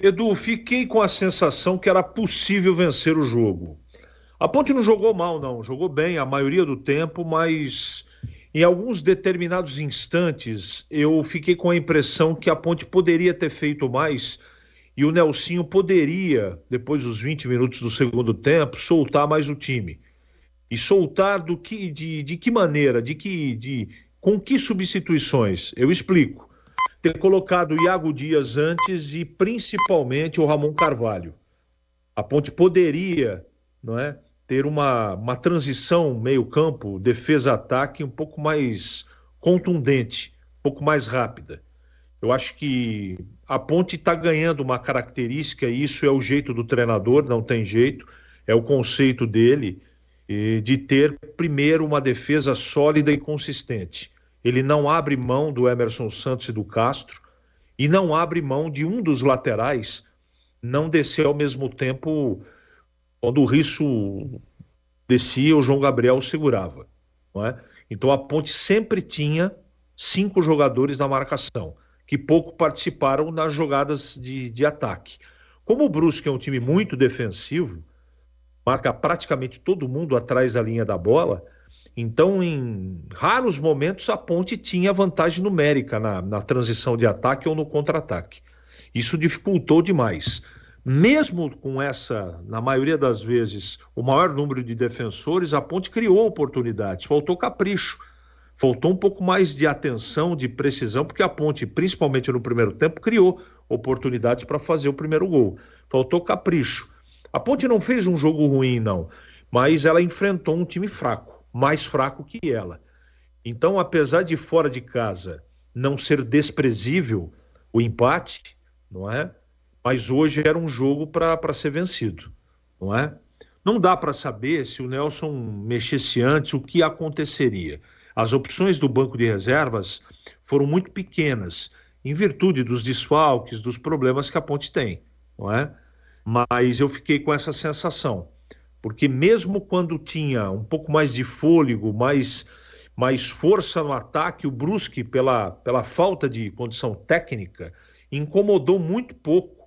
Edu, fiquei com a sensação que era possível vencer o jogo. A Ponte não jogou mal, não. Jogou bem a maioria do tempo, mas em alguns determinados instantes eu fiquei com a impressão que a Ponte poderia ter feito mais e o Nelsinho poderia, depois dos 20 minutos do segundo tempo, soltar mais o time. E soltar de que maneira, com que substituições? Eu explico. Ter colocado o Iago Dias antes e principalmente o Ramon Carvalho. A Ponte poderia, não é, ter uma transição meio-campo, defesa-ataque um pouco mais contundente, um pouco mais rápida. Eu acho que a Ponte está ganhando uma característica, e isso é o jeito do treinador, não tem jeito, é o conceito dele, de ter primeiro uma defesa sólida e consistente. Ele não abre mão do Emerson Santos e do Castro, e não abre mão de um dos laterais não descer ao mesmo tempo quando o Risso descia, o João Gabriel segurava, não é? Então a Ponte sempre tinha 5 jogadores na marcação, que pouco participaram nas jogadas de ataque. Como o Brusque é um time muito defensivo, marca praticamente todo mundo atrás da linha da bola, então em raros momentos a Ponte tinha vantagem numérica na transição de ataque ou no contra-ataque. Isso dificultou demais. Mesmo com essa, na maioria das vezes, o maior número de defensores, a Ponte criou oportunidades, faltou capricho, faltou um pouco mais de atenção, de precisão, porque a Ponte, principalmente no primeiro tempo, criou oportunidades para fazer o primeiro gol. Faltou capricho. A Ponte não fez um jogo ruim, não, mas ela enfrentou um time fraco, mais fraco que ela. Então, apesar de fora de casa não ser desprezível o empate, não é? Mas hoje era um jogo para ser vencido, não é? Não dá para saber se o Nelson mexesse antes o que aconteceria. As opções do banco de reservas foram muito pequenas, em virtude dos desfalques, dos problemas que a Ponte tem, não é? Mas eu fiquei com essa sensação, porque mesmo quando tinha um pouco mais de fôlego, mais força no ataque, o Brusque, pela falta de condição técnica, incomodou muito pouco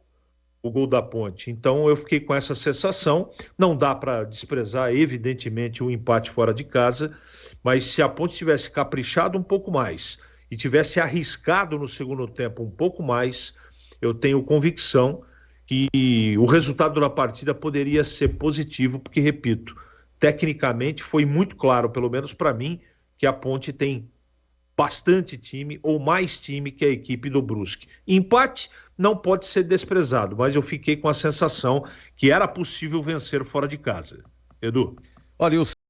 o gol da Ponte. Então eu fiquei com essa sensação. Não dá para desprezar, evidentemente, o empate fora de casa, mas se a Ponte tivesse caprichado um pouco mais e tivesse arriscado no segundo tempo um pouco mais, eu tenho convicção que o resultado da partida poderia ser positivo, porque, repito, tecnicamente foi muito claro, pelo menos para mim, que a Ponte tem bastante time ou mais time que a equipe do Brusque. Empate não pode ser desprezado, mas eu fiquei com a sensação que era possível vencer fora de casa. Edu. Olha,